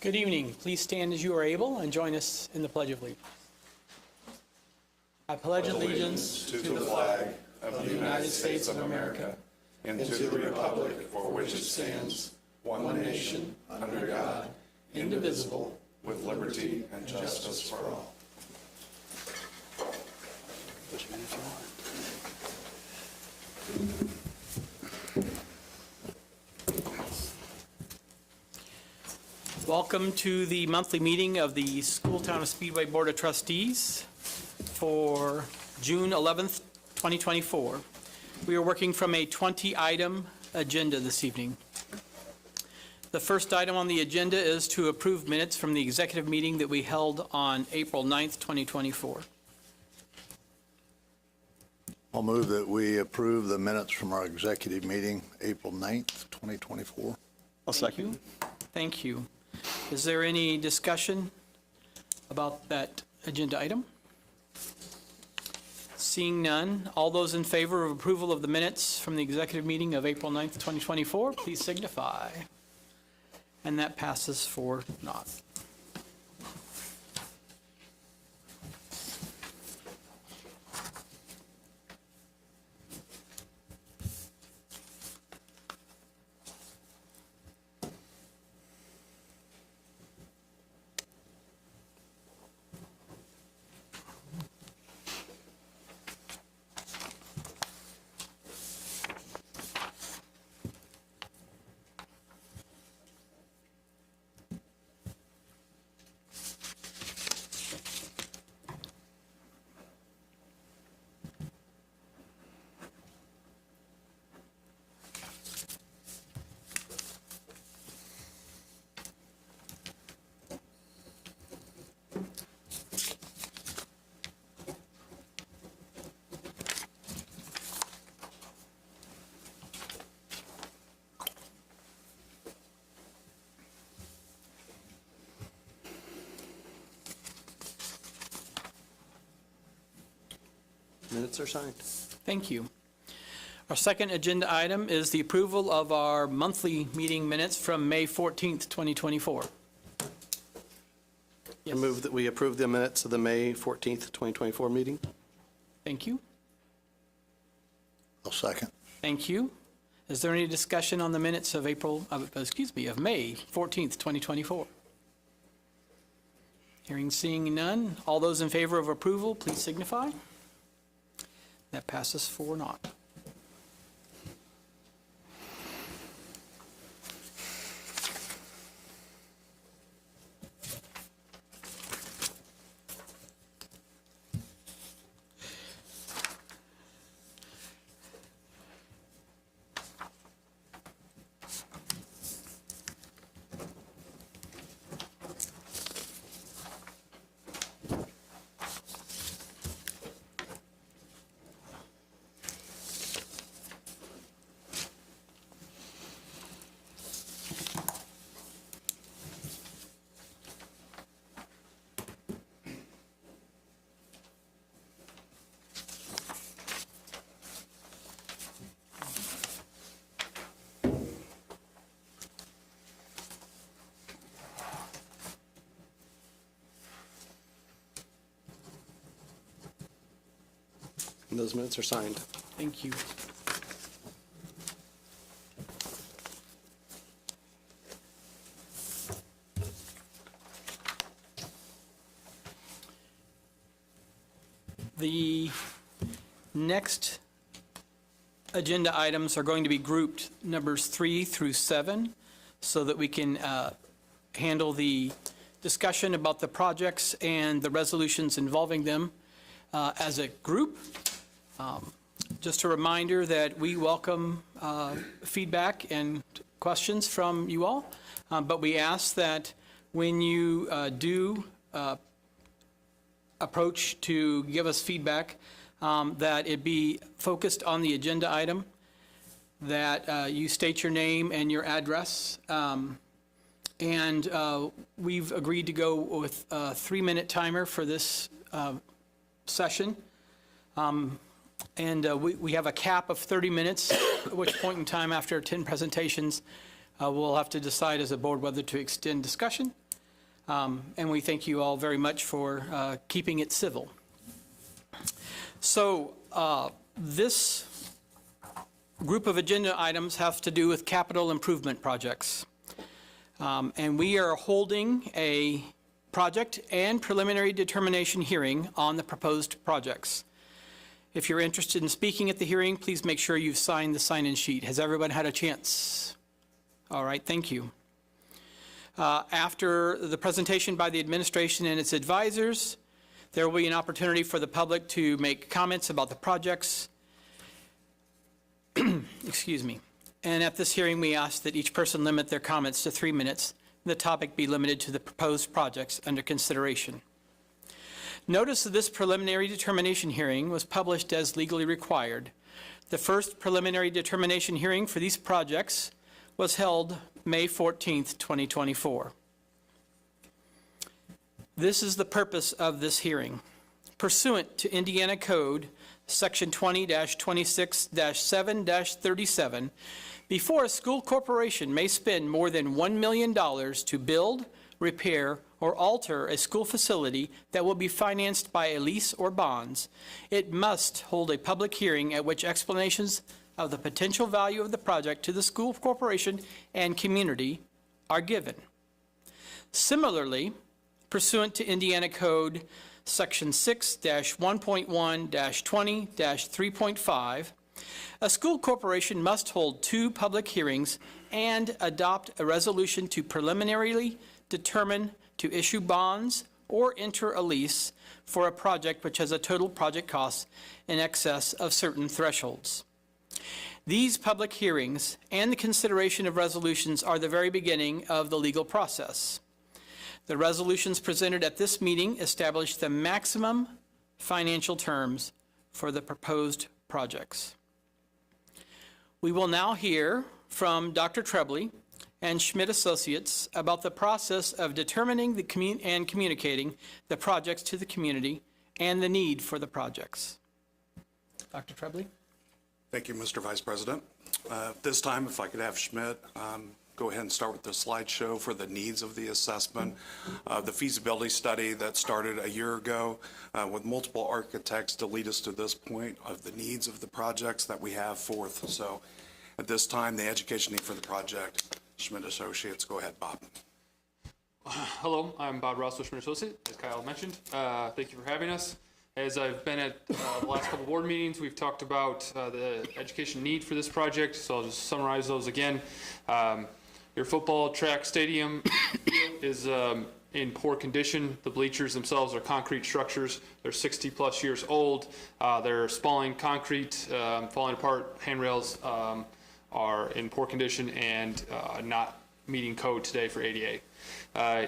Good evening. Please stand as you are able and join us in the Pledge of Allegiance. I pledge allegiance to the flag of the United States of America and to the republic for which it stands, one nation, under God, indivisible, with liberty and justice for all. Welcome to the monthly meeting of the School Town of Speedway Board of Trustees for June 11th, 2024. We are working from a 20-item agenda this evening. The first item on the agenda is to approve minutes from the executive meeting that we held on April 9th, 2024. I'll move that we approve the minutes from our executive meeting, April 9th, 2024. I'll second. Thank you. Is there any discussion about that agenda item? Seeing none, all those in favor of approval of the minutes from the executive meeting of April 9th, 2024, please signify. And that passes 4-0. Minutes are signed. Thank you. Our second agenda item is the approval of our monthly meeting minutes from May 14th, 2024. I move that we approve the minutes of the May 14th, 2024 meeting. Thank you. I'll second. Thank you. Is there any discussion on the minutes of May 14th, 2024? Hearing, seeing none. All those in favor of approval, please signify. That passes 4-0. And those minutes are signed. Thank you. The next agenda items are going to be grouped numbers 3 through 7 so that we can handle the discussion about the projects and the resolutions involving them as a group. Just a reminder that we welcome feedback and questions from you all, but we ask that when you do approach to give us feedback, that it be focused on the agenda item, that you state your name and your address, and we've agreed to go with a 3-minute timer for this session. And we have a cap of 30 minutes, at which point in time after 10 presentations, we'll have to decide as a board whether to extend discussion And we thank you all very much for keeping it civil. So this group of agenda items have to do with capital improvement projects. And we are holding a project and preliminary determination hearing on the proposed projects. If you're interested in speaking at the hearing, please make sure you've signed the sign-in sheet. Has everyone had a chance? All right, thank you. After the presentation by the administration and its advisors, there will be an opportunity for the public to make comments about the projects. Excuse me. And at this hearing, we ask that each person limit their comments to 3 minutes. The topic be limited to the proposed projects under consideration. Notice of this preliminary determination hearing was published as legally required. The first preliminary determination hearing for these projects was held May 14th, 2024. This is the purpose of this hearing. Pursuant to Indiana Code, Section 20-26-7-37, before a school corporation may spend more than $1 million to build, repair, or alter a school facility that will be financed by a lease or bonds, it must hold a public hearing at which explanations of the potential value of the project to the school corporation and community are given. Similarly, pursuant to Indiana Code Section 6-1.1-20-3.5, a school corporation must hold 2 public hearings and adopt a resolution to preliminarily determine to issue bonds or enter a lease for a project which has a total project cost in excess of certain thresholds. These public hearings and the consideration of resolutions are the very beginning of the legal process. The resolutions presented at this meeting establish the maximum financial terms for the proposed projects. We will now hear from Dr. Trebley and Schmidt Associates about the process of determining and communicating the projects to the community and the need for the projects. Dr. Trebley? Thank you, Mr. Vice President. This time, if I could have Schmidt go ahead and start with the slideshow for the needs of the assessment. The feasibility study that started a year ago with multiple architects to lead us to this point of the needs of the projects that we have forth. So at this time, the education need for the project, Schmidt Associates. Go ahead, Bob. Hello, I'm Bob Ross with Schmidt Associates, as Kyle mentioned. Thank you for having us. As I've been at the last couple board meetings, we've talked about the education need for this project, so I'll just summarize those again. Your football track stadium is in poor condition. The bleachers themselves are concrete structures. They're 60 plus years old. They're spalling concrete, falling apart. Handrails are in poor condition and not meeting code today for ADA.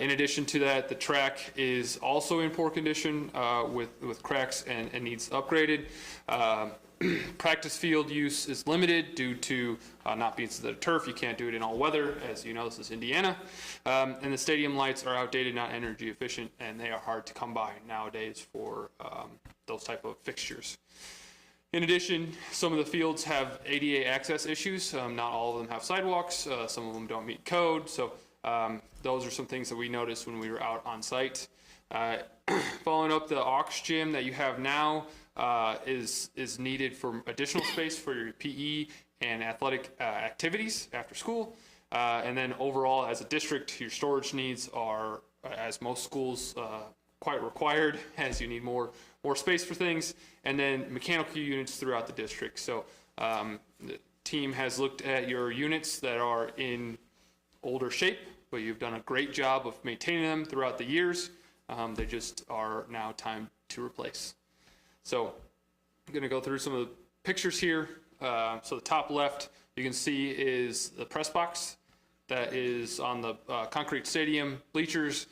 In addition to that, the track is also in poor condition with cracks and needs upgraded. Practice field use is limited due to not being to the turf. You can't do it in all weather. As you know, this is Indiana. And the stadium lights are outdated, not energy efficient, and they are hard to come by nowadays for those type of fixtures. In addition, some of the fields have ADA access issues. Not all of them have sidewalks. Some of them don't meet code. So those are some things that we noticed when we were out on site. Following up, the aux gym that you have now is needed for additional space for your PE and athletic activities after school. And then overall, as a district, your storage needs are, as most schools, quite required, as you need more space for things. And then mechanical units throughout the district. So the team has looked at your units that are in older shape, but you've done a great job of maintaining them throughout the years. They just are now time to replace. So I'm going to go through some of the pictures here. So the top left, you can see is the press box that is on the concrete stadium bleachers.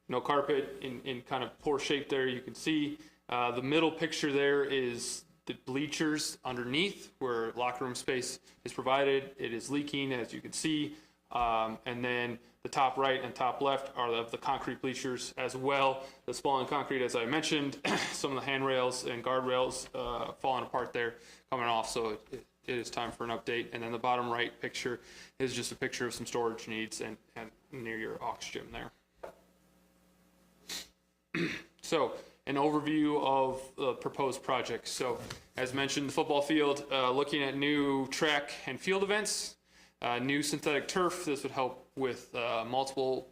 No carpet, in kind of poor shape there, you can see. The middle picture there is the bleachers underneath where locker room space is provided. It is leaking, as you can see. And then the top right and top left are of the concrete bleachers as well. The spalling concrete, as I mentioned, some of the handrails and guardrails falling apart there, coming off, so it is time for an update. And then the bottom right picture is just a picture of some storage needs and near your aux gym there. So an overview of the proposed projects. So as mentioned, the football field, looking at new track and field events, new synthetic turf. This would help with multiple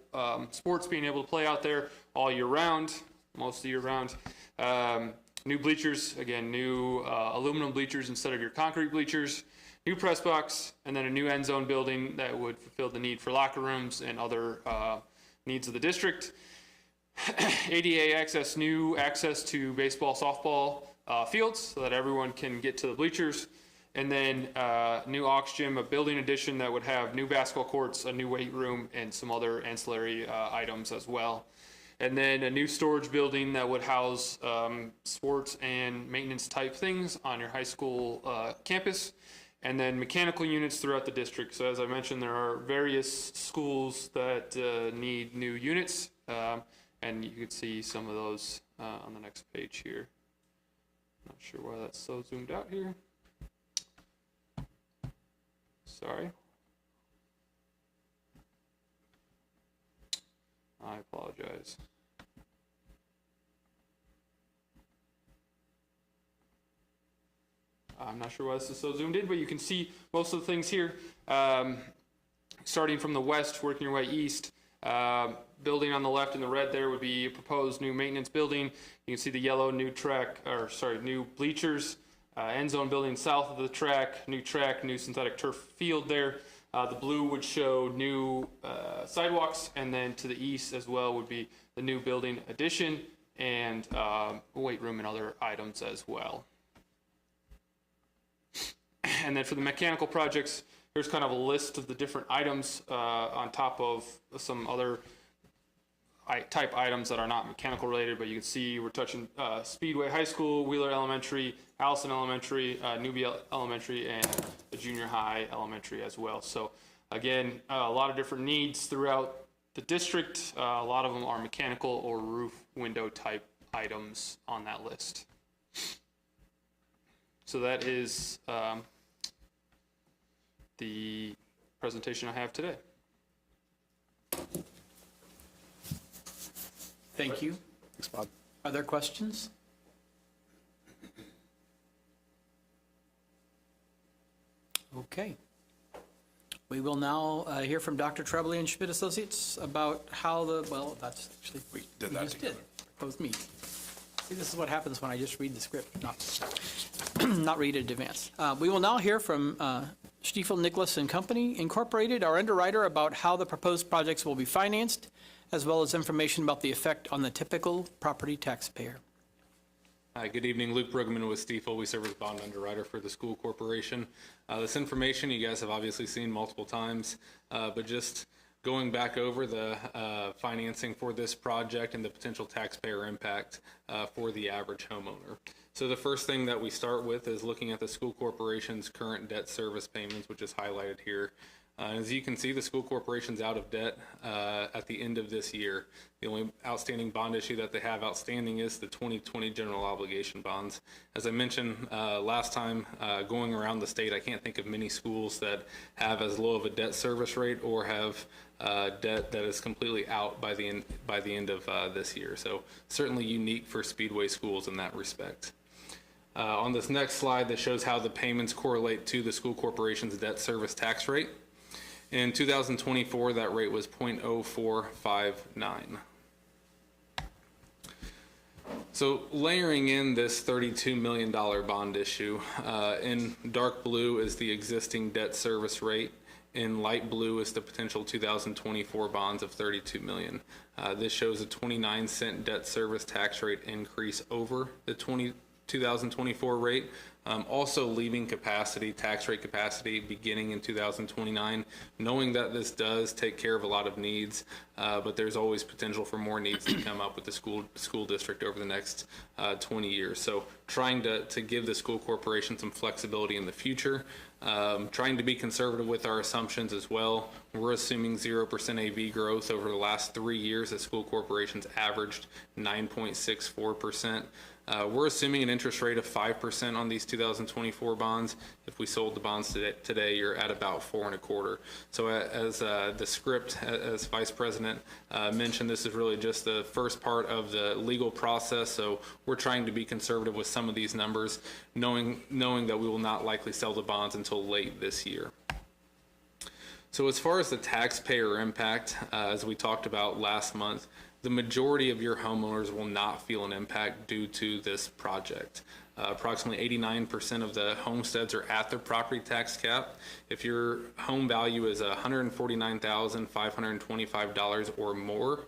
sports being able to play out there all year round, most of the year round. New bleachers, again, new aluminum bleachers instead of your concrete bleachers, new press box, and then a new end zone building that would fulfill the need for locker rooms and other needs of the district. ADA access, new access to baseball, softball fields so that everyone can get to the bleachers. And then new aux gym, a building addition that would have new basketball courts, a new weight room, and some other ancillary items as well. And then a new storage building that would house sports and maintenance type things on your high school campus. And then mechanical units throughout the district. So as I mentioned, there are various schools that need new units. And you can see some of those on the next page here. Not sure why that's so zoomed out here. Sorry. I apologize. I'm not sure why this is so zoomed in, but you can see most of the things here. Starting from the west, working your way east. Building on the left in the red there would be a proposed new maintenance building. You can see the yellow new bleachers. End zone building south of the track, new synthetic turf field there. The blue would show new sidewalks, and then to the east as well would be the new building addition and weight room and other items as well. And then for the mechanical projects, here's kind of a list of the different items on top of some other type items that are not mechanical related, but you can see we're touching Speedway High School, Wheeler Elementary, Allison Elementary, Newby Elementary, and the junior high elementary as well. So again, a lot of different needs throughout the district. A lot of them are mechanical or roof window type items on that list. So that is the presentation I have today. Thank you. Thanks, Bob. Are there questions? Okay. We will now hear from Dr. Trebly and Schmidt Associates about how that's actually, we just did. That was me. See, this is what happens when I just read the script, not read it in advance. We will now hear from Stiefel, Nicholas and Company Incorporated, our underwriter, about how the proposed projects will be financed, as well as information about the effect on the typical property taxpayer. Hi, good evening. Luke Brugman with Stiefel. We serve as bond underwriter for the school corporation. This information you guys have obviously seen multiple times, but just going back over the financing for this project and the potential taxpayer impact for the average homeowner. So the first thing that we start with is looking at the school corporation's current debt service payments, which is highlighted here. As you can see, the school corporation's out of debt at the end of this year. The only outstanding bond issue that they have outstanding is the 2020 general obligation bonds. As I mentioned last time, going around the state, I can't think of many schools that have as low of a debt service rate or have debt that is completely out by the end of this year. So certainly unique for Speedway schools in that respect. On this next slide, that shows how the payments correlate to the school corporation's debt service tax rate. In 2024, that rate was 0.0459. So layering in this $32 million bond issue, in dark blue is the existing debt service rate. In light blue is the potential 2024 bonds of $32 million. This shows a 29-cent debt service tax rate increase over the 2024 rate, also leaving tax rate capacity beginning in 2029, knowing that this does take care of a lot of needs, but there's always potential for more needs to come up with the school district over the next 20 years. So trying to give the school corporation some flexibility in the future, trying to be conservative with our assumptions as well. We're assuming 0% AV growth over the last 3 years. The school corporations averaged 9.64%. We're assuming an interest rate of 5% on these 2024 bonds. If we sold the bonds today, you're at about 4.25%. So as the script, as Vice President mentioned, this is really just the first part of the legal process. So we're trying to be conservative with some of these numbers, knowing that we will not likely sell the bonds until late this year. So as far as the taxpayer impact, as we talked about last month, the majority of your homeowners will not feel an impact due to this project. Approximately 89% of the homesteads are at their property tax cap. If your home value is $149,525 or more,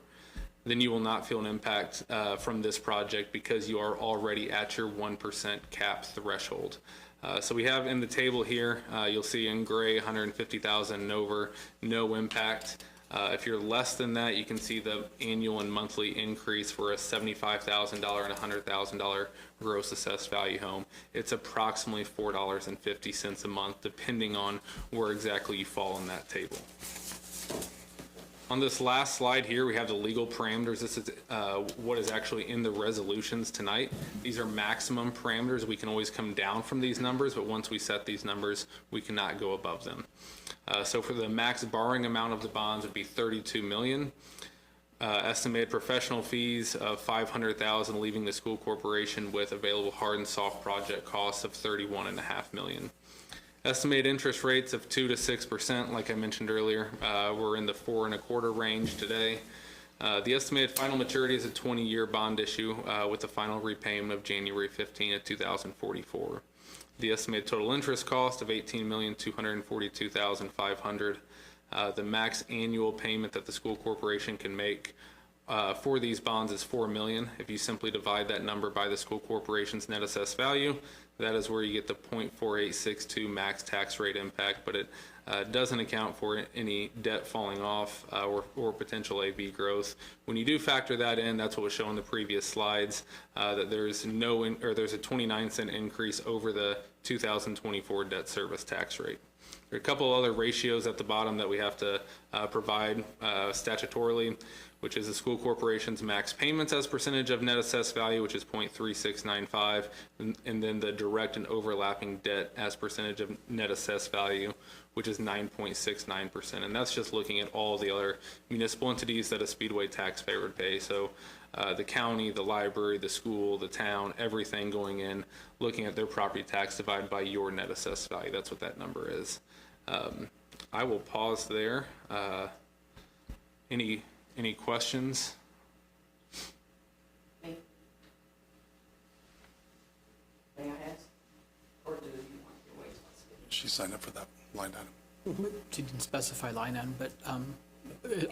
then you will not feel an impact from this project because you are already at your 1% cap threshold. So we have in the table here, you'll see in gray 150,000 and over, no impact. If you're less than that, you can see the annual and monthly increase for a $75,000 and $100,000 gross assessed value home. It's approximately $4.50 a month, depending on where exactly you fall in that table. On this last slide here, we have the legal parameters. This is what is actually in the resolutions tonight. These are maximum parameters. We can always come down from these numbers, but once we set these numbers, we cannot go above them. So for the max borrowing amount of the bonds would be $32 million. Estimated professional fees of $500,000, leaving the school corporation with available hard and soft project costs of $31.5 million. Estimated interest rates of 2 to 6%, like I mentioned earlier. We're in the 4.25% range today. The estimated final maturity is a 20-year bond issue with the final repayment of January 15 of 2044. The estimated total interest cost of $18,242,500. The max annual payment that the school corporation can make for these bonds is $4 million. If you simply divide that number by the school corporation's net assessed value, that is where you get the 0.4862 max tax rate impact, but it doesn't account for any debt falling off or potential AV growth. When you do factor that in, that's what was shown in the previous slides, that there's there's a 29-cent increase over the 2024 debt service tax rate. There are a couple other ratios at the bottom that we have to provide statutorily, which is the school corporation's max payments as percentage of net assessed value, which is 0.3695, and then the direct and overlapping debt as percentage of net assessed value, which is 9.69%. And that's just looking at all the other municipal entities that a Speedway taxpayer would pay. So the county, the library, the school, the town, everything going in, looking at their property tax divided by your net assessed value. That's what that number is. I will pause there. Any questions? May I ask? Or do you want to wait? She signed up for that line item. She didn't specify line item, but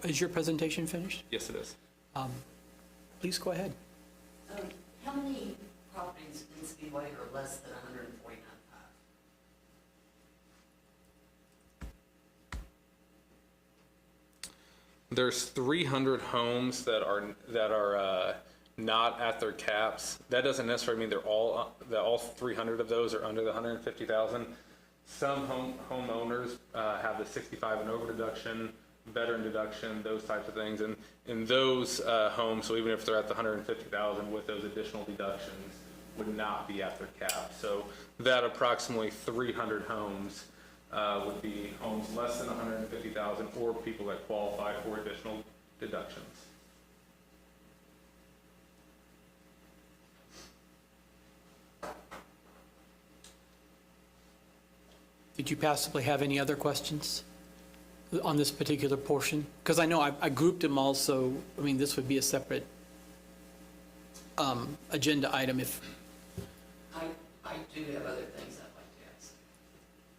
is your presentation finished? Yes, it is. Please go ahead. How many properties in Speedway are less than 149,500? There's 300 homes that are not at their caps. That doesn't necessarily mean that all 300 of those are under the 150,000. Some homeowners have the 65 and over deduction, veteran deduction, those types of things, and in those homes, so even if they're at the 150,000 with those additional deductions, would not be at their cap. So that approximately 300 homes would be homes less than 150,000 or people that qualify for additional deductions. Did you possibly have any other questions on this particular portion? Because I know I grouped them all, so, I mean, this would be a separate agenda item if I do have other things I'd like to ask.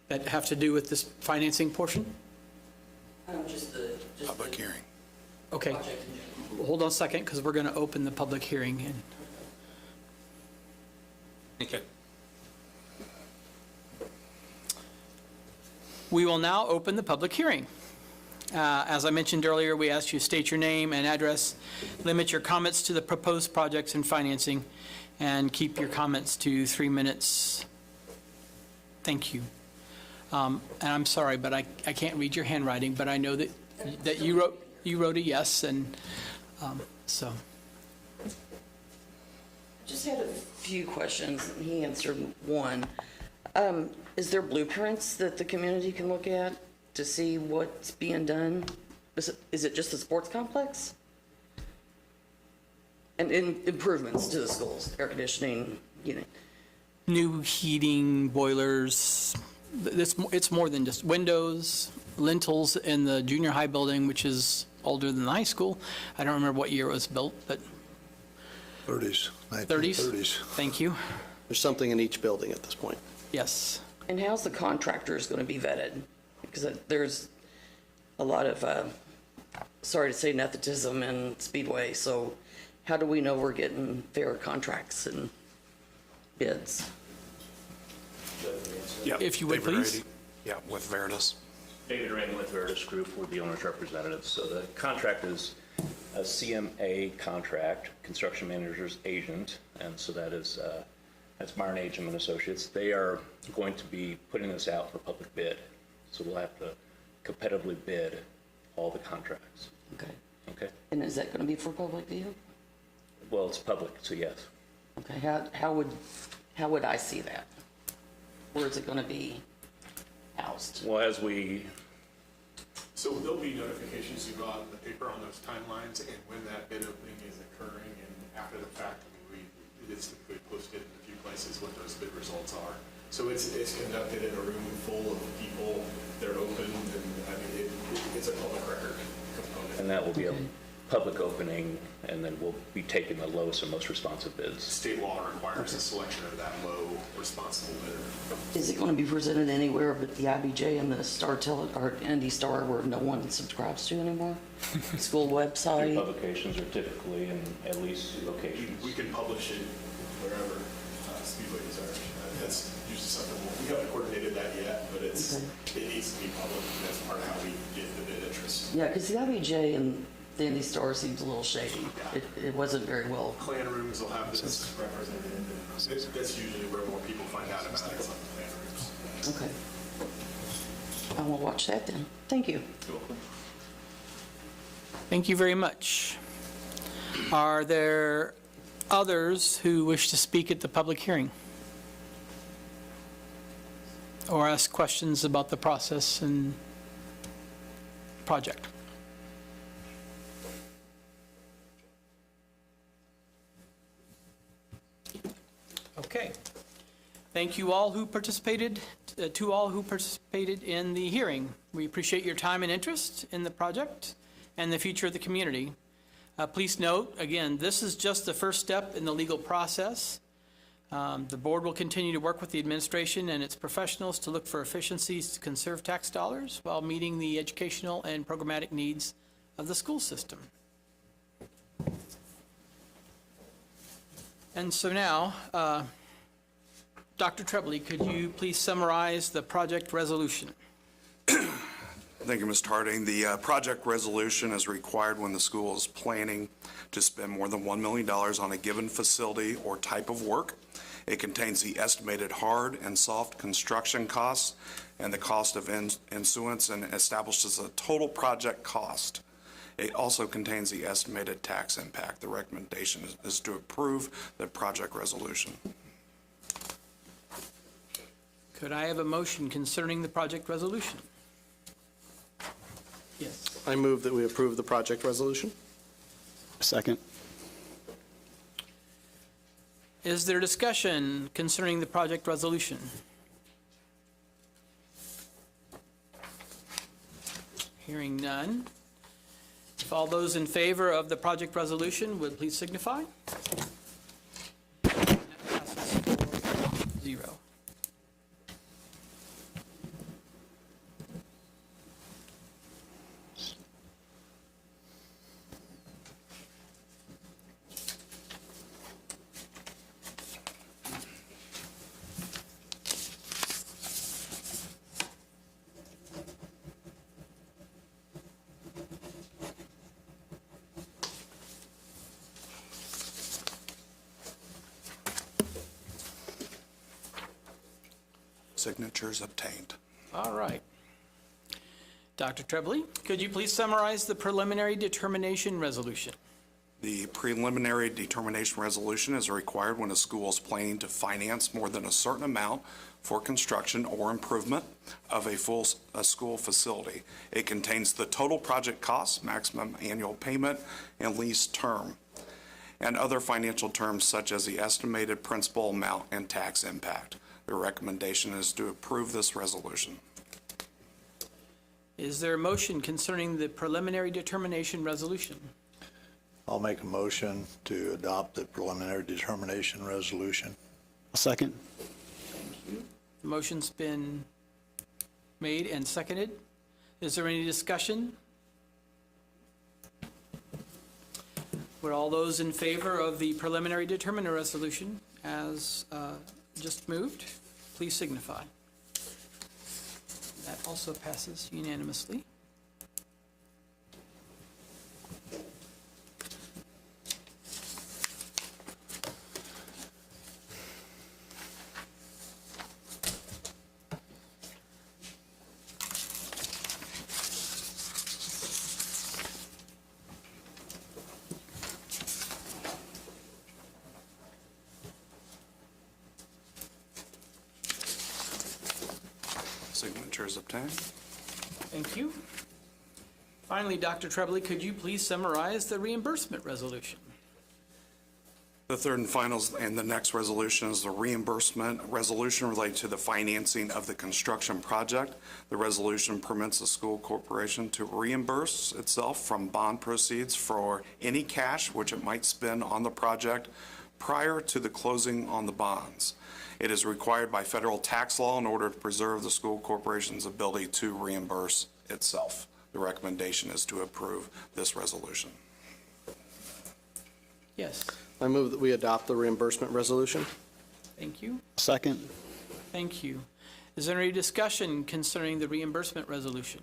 that have to do with this financing portion? Just the Public hearing. Okay, project in general. hold on a second, because we're going to open the public hearing. And Okay. we will now open the public hearing. As I mentioned earlier, we ask you to state your name and address, limit your comments to the proposed projects and financing, and keep your comments to 3 minutes. Thank you. And I'm sorry, but I can't read your handwriting, but I know that you wrote a yes, and so. Just had a few questions, and he answered one. Is there blueprints that the community can look at to see what's being done? Is it just the sports complex? And improvements to the schools, air conditioning, New heating, boilers, it's more than just windows, lintels in the junior high building, which is older than the high school. I don't remember what year it was built, but 30s, 30s? 1930s. Thank you. There's something in each building at this point. Yes. And how's the contractors going to be vetted? Because there's a lot of, sorry to say, nepotism in Speedway. So how do we know we're getting fair contracts and bids? Yeah, If you would, David please. Rady. Yeah, with Veritas. David Rain with Veritas Group, we're the owner's representatives. So the contract is a CMA contract, construction manager's agent, and so that's Myron Agem and Associates. They are going to be putting this out for public bid, so we'll have to competitively bid all the contracts. Okay. Okay? And is that going to be for public view? Well, it's public, so yes. Okay. How would I see that? Where is it going to be housed? Well, as we So there'll be notifications you go out in the paper on those timelines and when that bid opening is occurring, and after the fact, it is typically posted in a few places what those bid results are. So it's conducted in a room full of people, they're open, and I mean, it's a public record component. and that will be a public opening, and then we'll be taking the lowest and most responsive bids. State law requires a selection of that low responsible bidder. Is it going to be presented anywhere but the IBJ and the or Indy Star, where no one subscribes to anymore? School Your website? publications are typically in at least 2 locations. We can publish it wherever Speedway desires. That's usually something, we haven't coordinated that yet, but it needs to be public, and that's part of how we get the bid interest. Yeah, because the IBJ and the Indy Star seems a little shady. It wasn't very well. Clan rooms will have this represented, and that's usually where more people find out about it, is on the clan rooms. Okay. I will watch that then. Thank you. Thank you very much. Are there others who wish to speak at the public hearing? Or ask questions about the process and project? Okay. Thank you all who participated, to all who participated in the hearing. We appreciate your time and interest in the project and the future of the community. Please note, again, this is just the first step in the legal process. The board will continue to work with the administration and its professionals to look for efficiencies to conserve tax dollars while meeting the educational and programmatic needs of the school system. And so now, Dr. Trebley, could you please summarize the project resolution? Thank you, Mr. Harding. The project resolution is required when the school is planning to spend more than $1 million on a given facility or type of work. It contains the estimated hard and soft construction costs and the cost of issuance, and establishes a total project cost. It also contains the estimated tax impact. The recommendation is to approve the project resolution. Could I have a motion concerning the project resolution? Yes. I move that we approve the project resolution. Second. Is there discussion concerning the project resolution? Hearing none. If all those in favor of the project resolution would please signify. That passes 4-0. Signatures obtained. All right. Dr. Trebley, could you please summarize the preliminary determination resolution? The preliminary determination resolution is required when a school is planning to finance more than a certain amount for construction or improvement of a school facility. It contains the total project cost, maximum annual payment, and lease term, and other financial terms such as the estimated principal amount and tax impact. The recommendation is to approve this resolution. Is there a motion concerning the preliminary determination resolution? I'll make a motion to adopt the preliminary determination resolution. A second. The motion's been made and seconded. Is there any discussion? Would all those in favor of the preliminary determination resolution as just moved, please signify. That also passes unanimously. Signatures obtained. Thank you. Finally, Dr. Trebley, could you please summarize the reimbursement resolution? The third and final, and the next resolution is the reimbursement resolution related to the financing of the construction project. The resolution permits the school corporation to reimburse itself from bond proceeds for any cash which it might spend on the project prior to the closing on the bonds. It is required by federal tax law in order to preserve the school corporation's ability to reimburse itself. The recommendation is to approve this resolution. Yes, I move that we adopt the reimbursement resolution. thank you. Second. Thank you. Is there any discussion concerning the reimbursement resolution?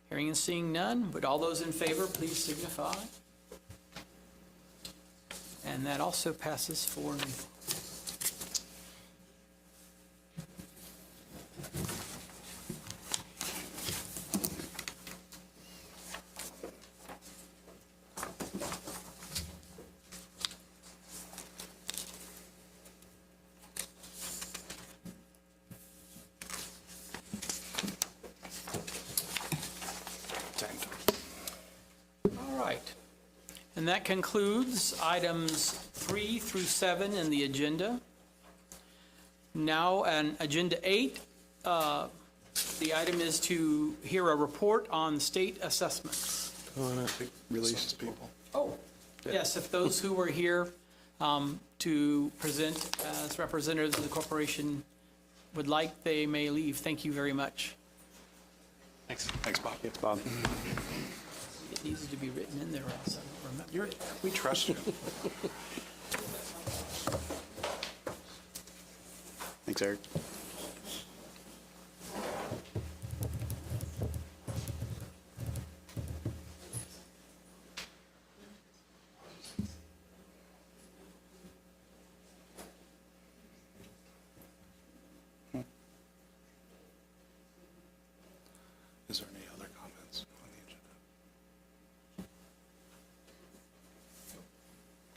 Hearing and seeing none, would all those in favor please signify? And that also passes 4-0. All right. And that concludes items 3 through 7 in the agenda. Now, on agenda 8, the item is to hear a report on state assessments. Release people. Oh, yes, if those who were here to present as representatives of the corporation would like, they may leave. Thank you very much. Thanks. Thanks, Bob. Yes, Bob. It needs to be written in there, or else I don't remember. We trust you. Thanks, Eric. Is there any other comments on the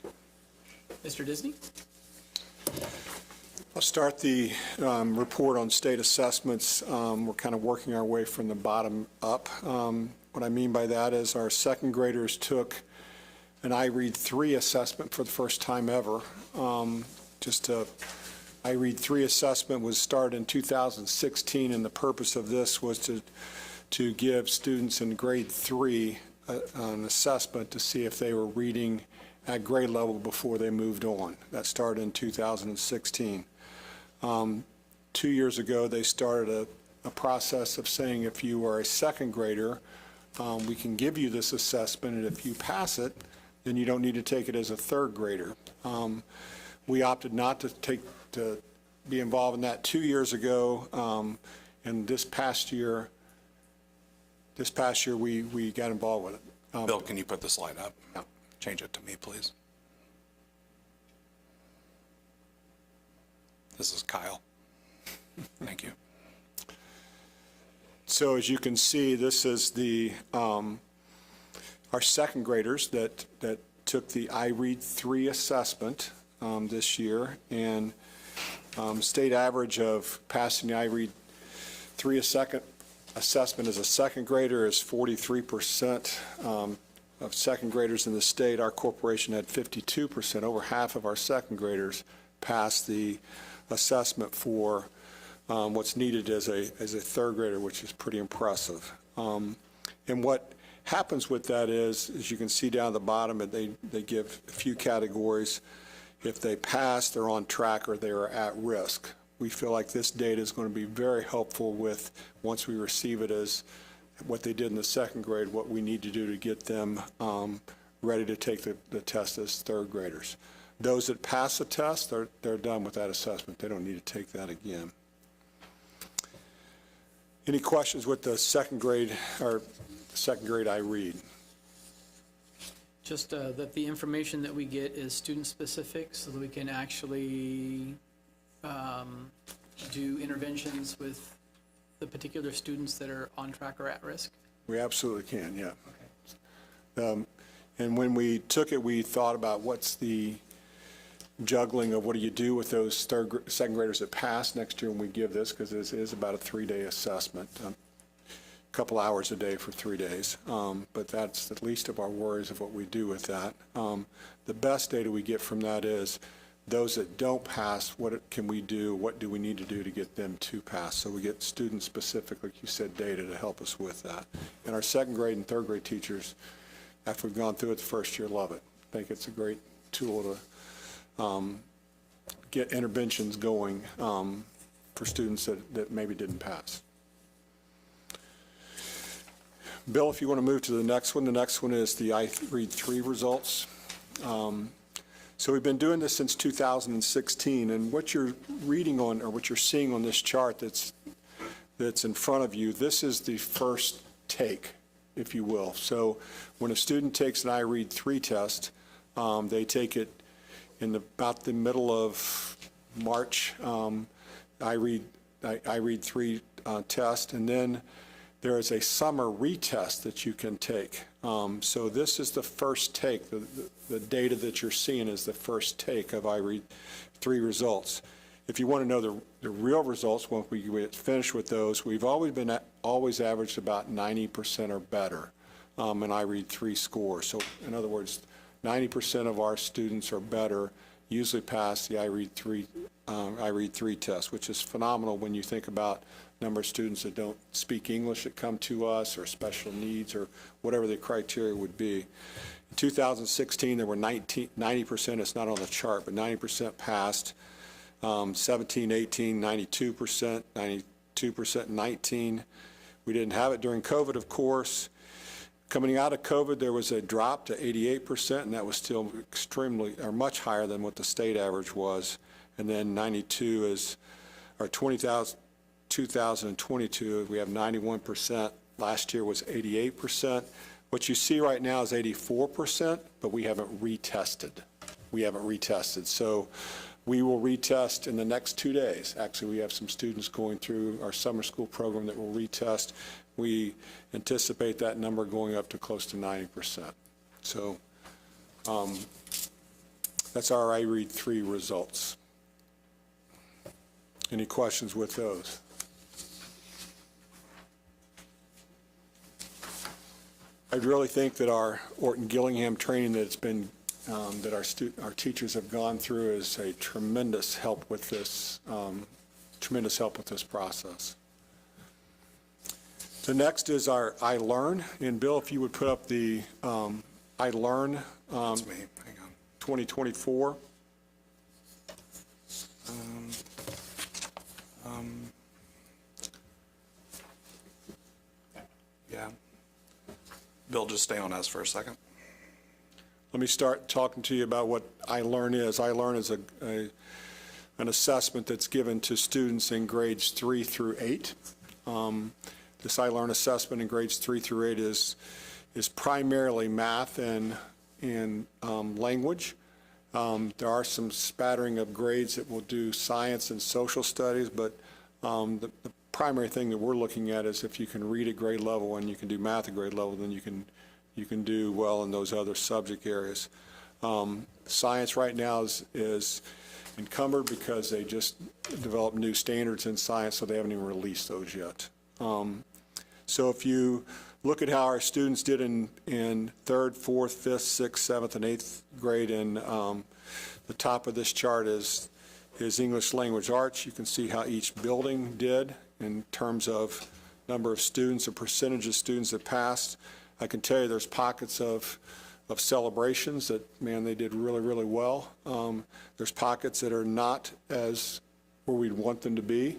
agenda? Mr. Disney? I'll start the report on state assessments. We're kind of working our way from the bottom up. What I mean by that is our second graders took an iRead 3 assessment for the first time ever. iRead 3 assessment was started in 2016, and the purpose of this was to give students in grade 3 an assessment to see if they were reading at grade level before they moved on. That started in 2016. 2 years ago, they started a process of saying if you are a second grader, we can give you this assessment, and if you pass it, then you don't need to take it as a third grader. We opted not to be involved in that 2 years ago, and this past year we got involved with it. Bill, can you put the slide up? Yeah. Change it to me, please. This is Kyle. Thank you. So as you can see, this is the, our second graders that took the iRead 3 assessment this year. And state average of passing the iRead 3 assessment as a second grader is 43%. Of second graders in the state, our corporation had 52%. Over half of our second graders passed the assessment for what's needed as a third grader, which is pretty impressive. And what happens with that is, as you can see down the bottom, they give a few categories. If they pass, they're on track, or they are at risk. We feel like this data is going to be very helpful with, once we receive it as what they did in the second grade, what we need to do to get them ready to take the test as third graders. Those that pass the test, they're done with that assessment. They don't need to take that again. Any questions with the second grade, or second grade iRead? Just that the information that we get is student-specific, so that we can actually do interventions with the particular students that are on track or at risk? We absolutely can, yeah. Okay. And when we took it, we thought about what's the juggling of what do you do with those second graders that pass next year when we give this, because this is about a 3-day assessment, a couple hours a day for 3 days. But that's the least of our worries of what we do with that. The best data we get from that is those that don't pass, what can we do, what do we need to do to get them to pass? So we get student-specific, like you said, data to help us with that. And our second grade and third grade teachers, after we've gone through it the first year, love it. I think it's a great tool to get interventions going for students that maybe didn't pass. Bill, if you want to move to the next one is the iRead 3 results. So we've been doing this since 2016, and what you're reading on, or what you're seeing on this chart that's in front of you, this is the first take, if you will. So when a student takes an iRead 3 test, they take it in about the middle of March, iRead 3 test, and then there is a summer retest that you can take. So this is the first take. The data that you're seeing is the first take of iRead 3 results. If you want to know the real results, when we get finished with those, we've always averaged about 90% or better in iRead 3 scores. So in other words, 90% of our students or better usually pass the iRead 3 test, which is phenomenal when you think about number of students that don't speak English that come to us, or special needs, or whatever the criteria would be. In 2016, there were 90%, it's not on the chart, but 90% passed. 17, 18, 92%, 92%, 19. We didn't have it during COVID, of course. Coming out of COVID, there was a drop to 88%, and that was still extremely, or much higher than what the state average was. And then 92 is, or 2022, we have 91%. Last year was 88%. What you see right now is 84%, but we haven't retested. So we will retest in the next 2 days. Actually, we have some students going through our summer school program that will retest. We anticipate that number going up to close to 90%. So that's our iRead 3 results. Any questions with those? I really think that our Orton-Gillingham training that's been that our teachers have gone through is a tremendous help with this process. The next is our iLearn, and Bill, if you would put up the iLearn That's me. Hang on. 2024. Yeah. Bill, just stay on us for a second. Let me start talking to you about what iLearn is. iLearn is an assessment that's given to students in grades 3 through 8. This iLearn assessment in grades 3 through 8 is primarily math and language. There are some spattering of grades that will do science and social studies, but the primary thing that we're looking at is if you can read at grade level and you can do math at grade level, then you can do well in those other subject areas. Science right now is encumbered because they just developed new standards in science, so they haven't even released those yet. So if you look at how our students did in 3rd, 4th, 5th, 6th, 7th, and 8th grade, and the top of this chart is English language arts. You can see how each building did in terms of number of students, or percentage of students that passed. I can tell you there's pockets of celebrations that, man, they did really, really well. There's pockets that are not as where we'd want them to be.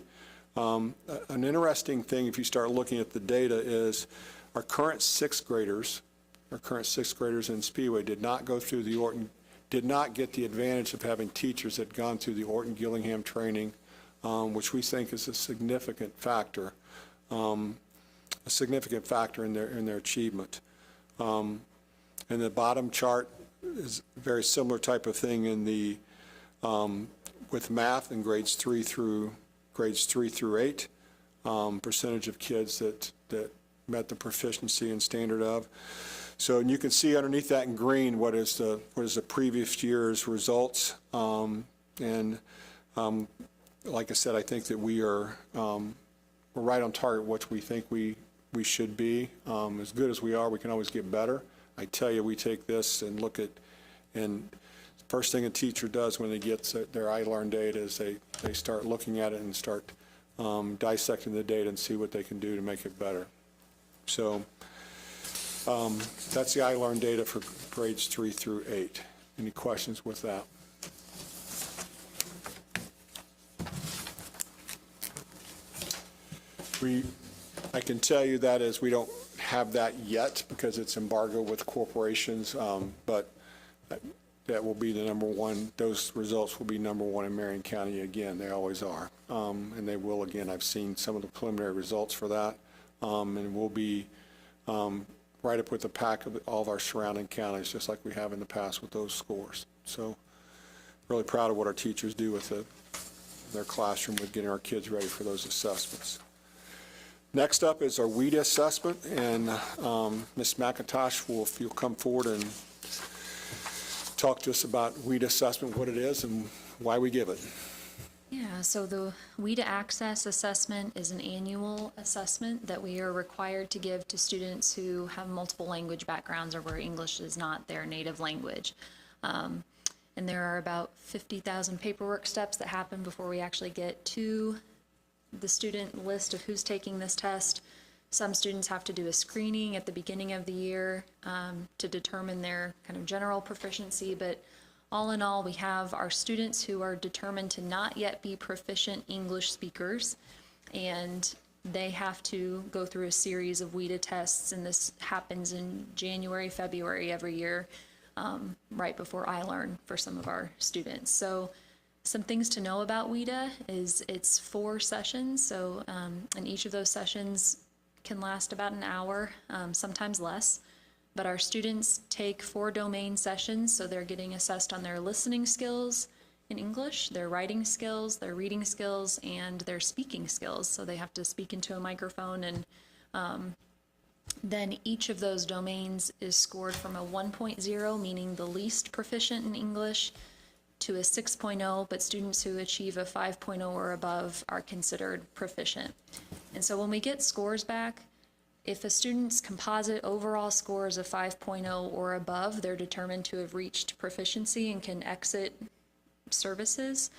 An interesting thing, if you start looking at the data, is our current sixth graders in Speedway did not go through the Orton, did not get the advantage of having teachers that had gone through the Orton-Gillingham training, which we think is a significant factor in their achievement. And the bottom chart is a very similar type of thing in the with math in grades 3 through 8, percentage of kids that met the proficiency and standard of. So, and you can see underneath that in green what is the previous year's results. Like I said, I think that we're right on target what we think we should be. As good as we are, we can always get better. I tell you, we take this and look at, and first thing a teacher does when they get their iLearn data is they start looking at it and start dissecting the data and see what they can do to make it better. So that's the iLearn data for grades 3 through 8. Any questions with that? I can tell you that is we don't have that yet because it's embargo with corporations, but that will be the number one. Those results will be number one in Marion County again. They always are, and they will again. I've seen some of the preliminary results for that, and we'll be right up with the pack of all of our surrounding counties, just like we have in the past with those scores. So really proud of what our teachers do with their classroom with getting our kids ready for those assessments. Next up is our WIDA assessment, and Ms. McIntosh will, if you'll come forward and talk to us about WIDA assessment, what it is and why we give it. Yeah, so the WIDA Access Assessment is an annual assessment that we are required to give to students who have multiple language backgrounds or where English is not their native language. And there are about 50,000 paperwork steps that happen before we actually get to the student list of who's taking this test. Some students have to do a screening at the beginning of the year to determine their kind of general proficiency, but all in all, we have our students who are determined to not yet be proficient English speakers, and they have to go through a series of WIDA tests, and this happens in January, February every year, right before iLearn for some of our students. So some things to know about WIDA is it's 4 sessions, so and each of those sessions can last about an hour, sometimes less. But our students take 4 domain sessions, so they're getting assessed on their listening skills in English, their writing skills, their reading skills, and their speaking skills. So they have to speak into a microphone, and then each of those domains is scored from a 1.0, meaning the least proficient in English, to a 6.0, but students who achieve a 5.0 or above are considered proficient. And so when we get scores back, if a student's composite overall score is a 5.0 or above, they're determined to have reached proficiency and can exit services,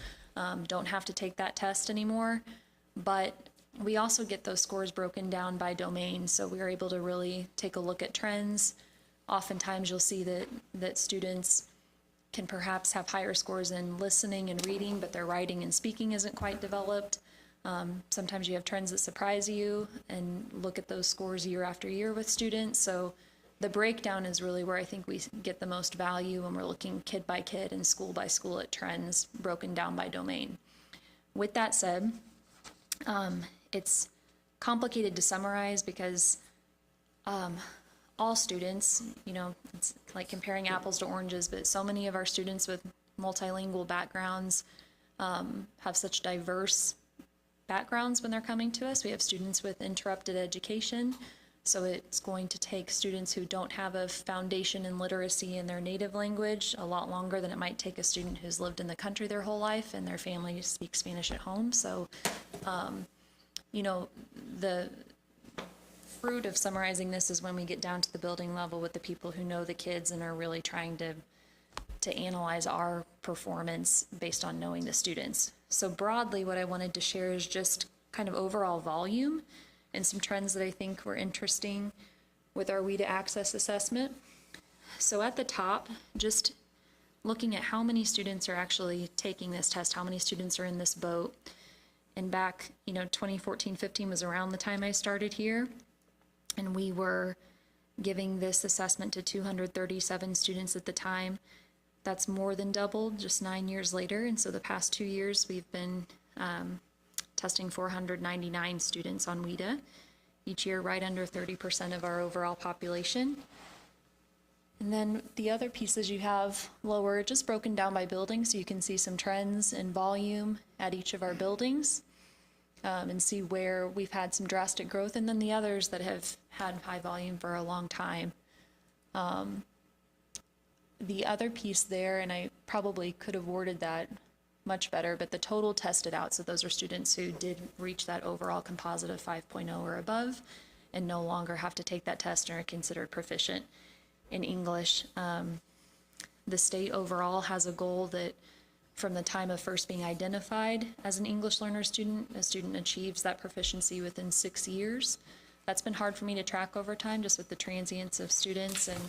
don't have to take that test anymore. But we also get those scores broken down by domain, so we're able to really take a look at trends. Oftentimes you'll see that students can perhaps have higher scores in listening and reading, but their writing and speaking isn't quite developed. Sometimes you have trends that surprise you, and look at those scores year after year with students. So the breakdown is really where I think we get the most value when we're looking kid by kid and school by school at trends broken down by domain. With that said, it's complicated to summarize because all students, you know, it's like comparing apples to oranges, but so many of our students with multilingual backgrounds have such diverse backgrounds when they're coming to us. We have students with interrupted education, so it's going to take students who don't have a foundation in literacy in their native language a lot longer than it might take a student who's lived in the country their whole life and their family speaks Spanish at home. So, you know, the fruit of summarizing this is when we get down to the building level with the people who know the kids and are really trying to analyze our performance based on knowing the students. So broadly, what I wanted to share is just kind of overall volume and some trends that I think were interesting with our WIDA Access assessment. So at the top, just looking at how many students are actually taking this test, how many students are in this boat. And back, you know, 2014-15 was around the time I started here, and we were giving this assessment to 237 students at the time. That's more than doubled just 9 years later, and so the past 2 years we've been testing 499 students on WIDA, each year right under 30% of our overall population. And then the other pieces you have lower, just broken down by building, so you can see some trends in volume at each of our buildings and see where we've had some drastic growth, and then the others that have had high volume for a long time. The other piece there, and I probably could have worded that much better, but the total tested out, so those are students who did reach that overall composite of 5.0 or above and no longer have to take that test and are considered proficient in English. The state overall has a goal that from the time of first being identified as an English learner student, a student achieves that proficiency within 6 years. That's been hard for me to track over time, just with the transience of students and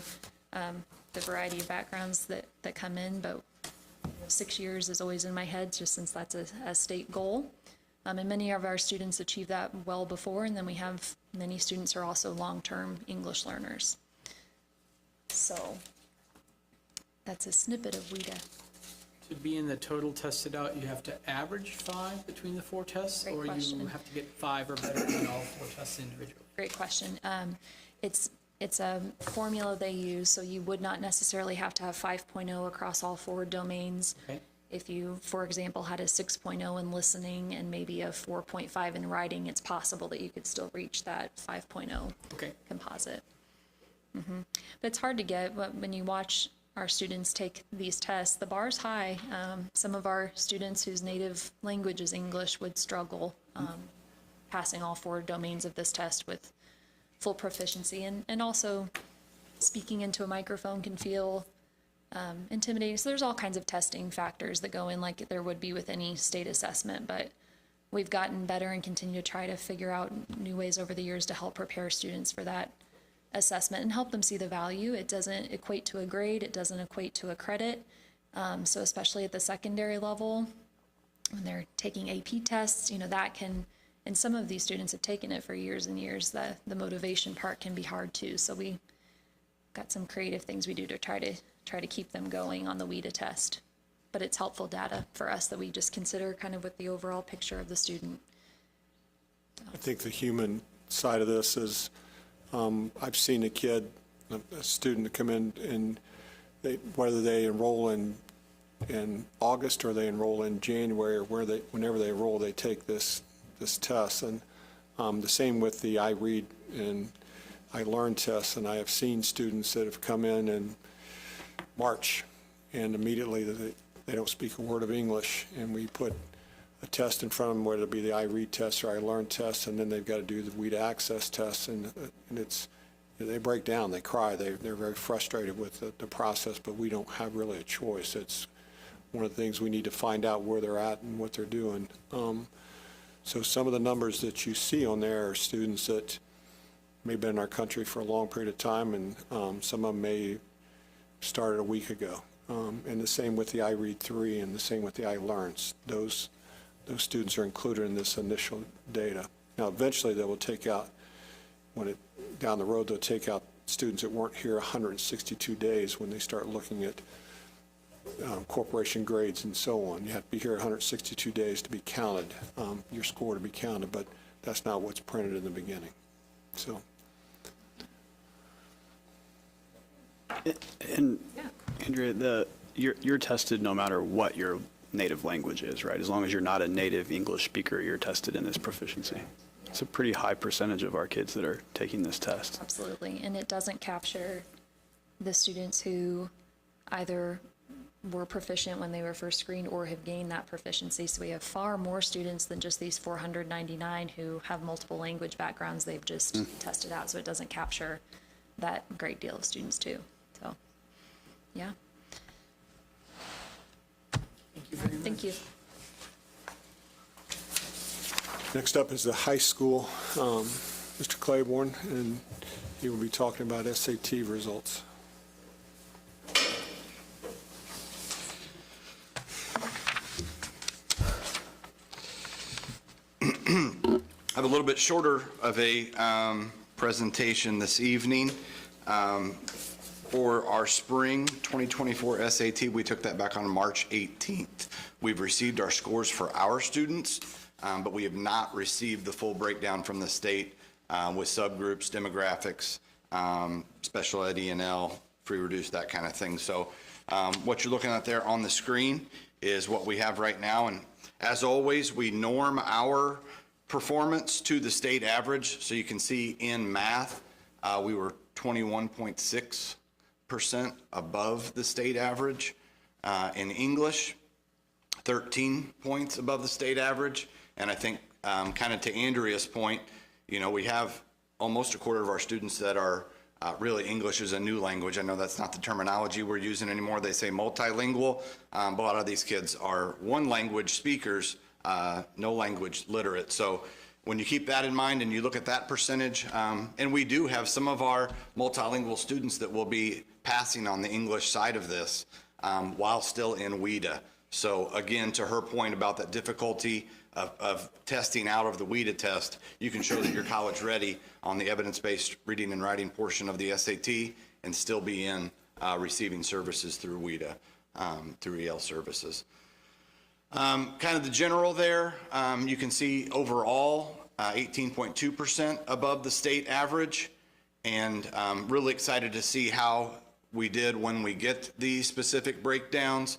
the variety of backgrounds that come in, but 6 years is always in my head, just since that's a state goal. And many of our students achieve that well before, and then we have many students who are also long-term English learners. So that's a snippet of WIDA. To be in the total tested out, you have to average 5 between the 4 tests? Great Or question. you have to get 5 or better in all 4 tests individually? Great question. It's a formula they use, so you would not necessarily have to have 5.0 across all 4 domains. Okay. If you, for example, had a 6.0 in listening and maybe a 4.5 in writing, it's possible that you could still reach that 5.0 Okay. composite. But it's hard to get when you watch our students take these tests. The bar's high. Some of our students whose native language is English would struggle passing all 4 domains of this test with full proficiency, and also speaking into a microphone can feel intimidating. So there's all kinds of testing factors that go in, like there would be with any state assessment, but we've gotten better and continue to try to figure out new ways over the years to help prepare students for that assessment and help them see the value. It doesn't equate to a grade, it doesn't equate to a credit. So especially at the secondary level, when they're taking AP tests, you know, that can, and some of these students have taken it for years and years, the motivation part can be hard too. So we got some creative things we do to try to keep them going on the WIDA test. But it's helpful data for us that we just consider kind of with the overall picture of the student. I think the human side of this is, I've seen a kid, a student come in, and whether they enroll in August or they enroll in January, or whenever they enroll, they take this test. And the same with the I read and I learn tests. And I have seen students that have come in March, and immediately they don't speak a word of English, and we put a test in front of them, whether it be the I read test or I learn test, and then they've got to do the WIDA access test, and they break down, they cry, they're very frustrated with the process, but we don't have really a choice. It's one of the things we need to find out where they're at and what they're doing. So some of the numbers that you see on there are students that may have been in our country for a long period of time, and some of them may started a week ago. And the same with the I read 3 and the same with the I learns. Those students are included in this initial data. Now, eventually they will take out, down the road, they'll take out students that weren't here 162 days when they start looking at corporation grades and so on. You have to be here 162 days to be counted, your score to be counted, but that's not what's printed in the beginning. So. And Andrea, you're tested no matter what your native language is, right? As long as you're not a native English speaker, you're tested in this proficiency. It's a pretty high percentage of our kids that are taking this test. Absolutely, and it doesn't capture the students who either were proficient when they were first screened or have gained that proficiency. So we have far more students than just these 499 who have multiple language backgrounds they've just tested out. So it doesn't capture that great deal of students too. So, yeah. Thank you very much. Thank you. Next up is the high school, Mr. Claiborne, and he will be talking about SAT results. I have a little bit shorter of a presentation this evening. For our spring 2024 SAT, we took that back on March 18th. We've received our scores for our students, but we have not received the full breakdown from the state with subgroups, demographics, special ed, E&L, free reduced, that kind of thing. So what you're looking at there on the screen is what we have right now. And as always, we norm our performance to the state average. So you can see in math, we were 21.6% above the state average. In English, 13 points above the state average. And I think kind of to Andrea's point, you know, we have almost a quarter of our students that are really English is a new language. I know that's not the terminology we're using anymore. They say multilingual, but a lot of these kids are one language speakers, no language literate. So when you keep that in mind and you look at that percentage, and we do have some of our multilingual students that will be passing on the English side of this while still in WIDA. So again, to her point about that difficulty of testing out of the WIDA test, you can show that you're college ready on the evidence-based reading and writing portion of the SAT and still be in receiving services through WIDA, through EL services. Kind of the general there, you can see overall 18.2% above the state average, and really excited to see how we did when we get the specific breakdowns,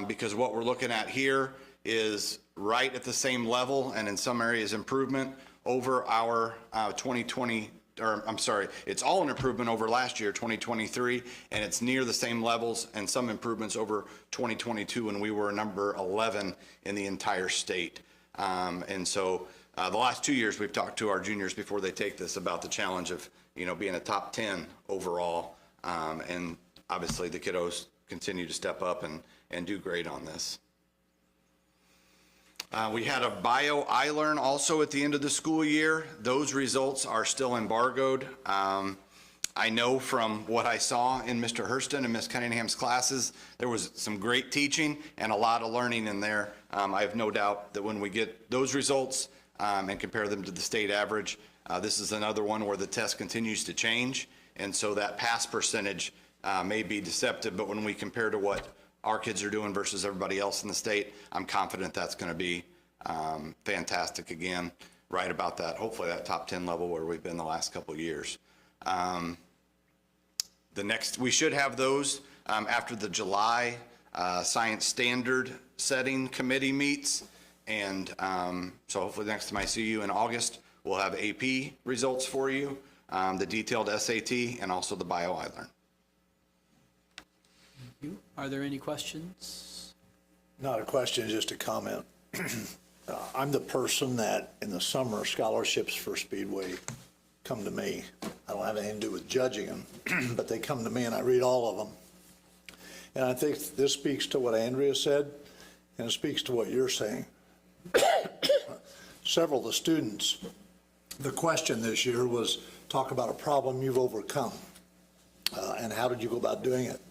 because what we're looking at here is right at the same level and in some areas improvement over our 2020, or I'm sorry, it's all an improvement over last year, 2023, and it's near the same levels and some improvements over 2022 when we were number 11 in the entire state. And so the last 2 years we've talked to our juniors before they take this about the challenge of, you know, being a top 10 overall, and obviously the kiddos continue to step up and do great on this. We had a bio iLearn also at the end of the school year. Those results are still embargoed. I know from what I saw in Mr. Hurston and Ms. Cunningham's classes, there was some great teaching and a lot of learning in there. I have no doubt that when we get those results and compare them to the state average, this is another one where the test continues to change. And so that pass percentage may be deceptive, but when we compare to what our kids are doing versus everybody else in the state, I'm confident that's going to be fantastic again, right about that, hopefully that top 10 level where we've been the last couple of years. We should have those after the July Science Standard Setting Committee meets, and so hopefully the next time I see you in August, we'll have AP results for you, the detailed SAT, and also the bio iLearn. Are there any questions? Not a question, just a comment. I'm the person that in the summer scholarships for Speedway come to me. I don't have anything to do with judging them, but they come to me and I read all of them. And I think this speaks to what Andrea said, and it speaks to what you're saying. Several of the students, the question this year was talk about a problem you've overcome, and how did you go about doing it?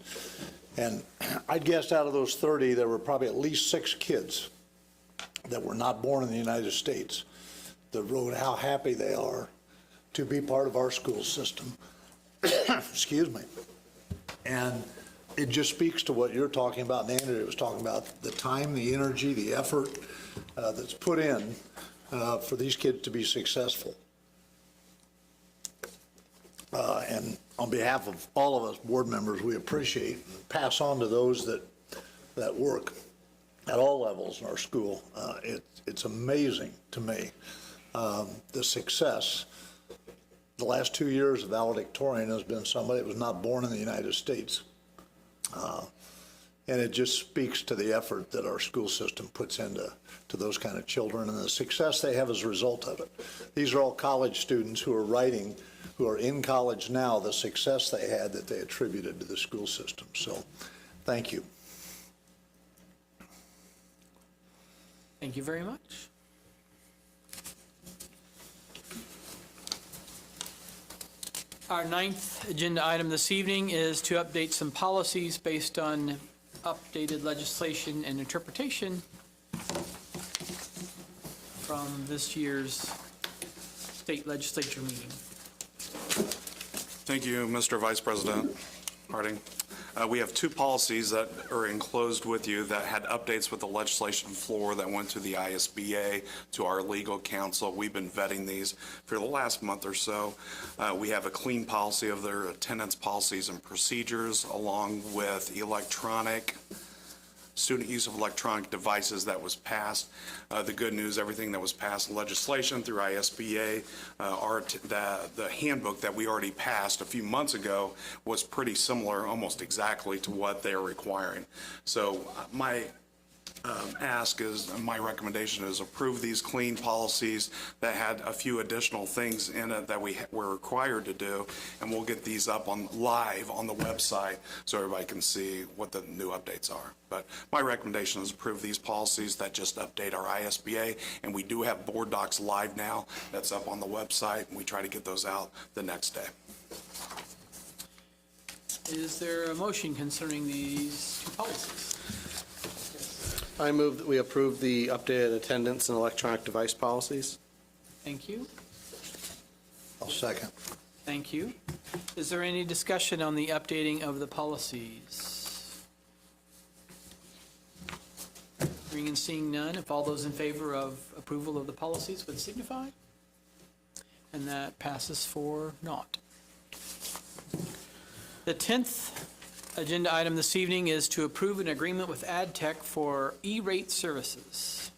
And I'd guess out of those 30, there were probably at least 6 kids that were not born in the United States that wrote how happy they are to be part of our school system. Excuse me. And it just speaks to what you're talking about, and Andrea was talking about, the time, the energy, the effort that's put in for these kids to be successful. And on behalf of all of us board members, we appreciate and pass on to those that work. at all levels in our school. It's amazing to me, the success. The last 2 years of valedictorian has been somebody that was not born in the United States. And it just speaks to the effort that our school system puts into those kind of children and the success they have as a result of it. These are all college students who are writing, who are in college now, the success they had that they attributed to the school system. So thank you. Thank you very much. Our ninth agenda item this evening is to update some policies based on updated legislation and interpretation from this year's state legislature meeting. Thank you, Mr. Vice President Harding. We have two policies that are enclosed with you that had updates with the legislation floor that went to the ISBA, to our legal counsel. We've been vetting these for the last month or so. We have a clean policy of their attendance policies and procedures, along with student use of electronic devices that was passed. The good news, everything that was passed, legislation through ISBA, the handbook that we already passed a few months ago was pretty similar, almost exactly to what they're requiring. So my my recommendation is approve these clean policies that had a few additional things in it that we were required to do, and we'll get these up live on the website so everybody can see what the new updates are. But my recommendation is approve these policies that just update our ISBA, and we do have board docs live now. That's up on the website, and we try to get those out the next day. Is there a motion concerning these two policies? I move that we approve the updated attendance and electronic device policies. Thank you. I'll second. Thank you. Is there any discussion on the updating of the policies? Hearing and seeing none, if all those in favor of approval of the policies would signify. And that passes for naught. The 10th agenda item this evening is to approve an agreement with AdTech for E-rate services.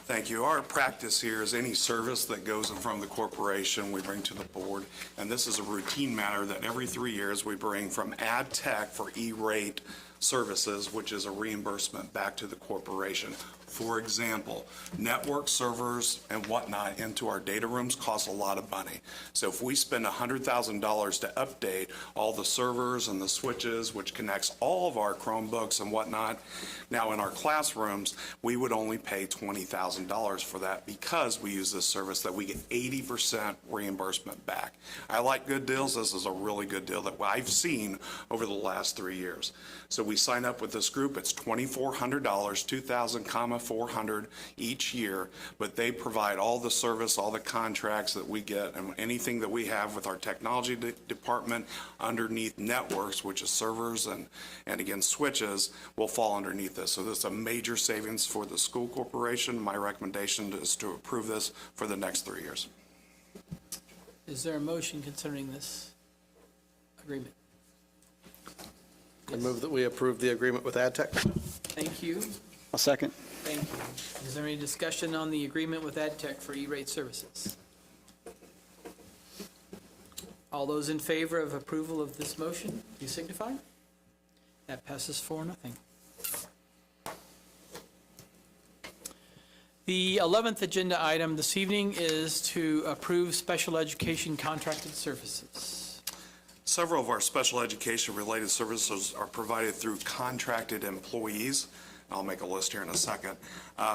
Thank you. Our practice here is any service that goes in from the corporation, we bring to the board. And this is a routine matter that every 3 years we bring from AdTech for E-rate services, which is a reimbursement back to the corporation. For example, network servers and whatnot into our data rooms cost a lot of money. So if we spend $100,000 to update all the servers and the switches, which connects all of our Chromebooks and whatnot, now in our classrooms, we would only pay $20,000 for that because we use this service that we get 80% reimbursement back. I like good deals. This is a really good deal that I've seen over the last 3 years. So we sign up with this group. It's $2,400, $2,400 each year, but they provide all the service, all the contracts that we get, and anything that we have with our technology department underneath networks, which is servers and again switches, will fall underneath this. So this is a major savings for the school corporation. My recommendation is to approve this for the next 3 years. Is there a motion concerning this agreement? I move that we approve the agreement with AdTech. Thank you. I'll second. Thank you. Is there any discussion on the agreement with AdTech for E-rate services? All those in favor of approval of this motion, you signify. That passes 4-0. The 11th agenda item this evening is to approve special education contracted services. Several of our special education related services are provided through contracted employees. I'll make a list here in a second.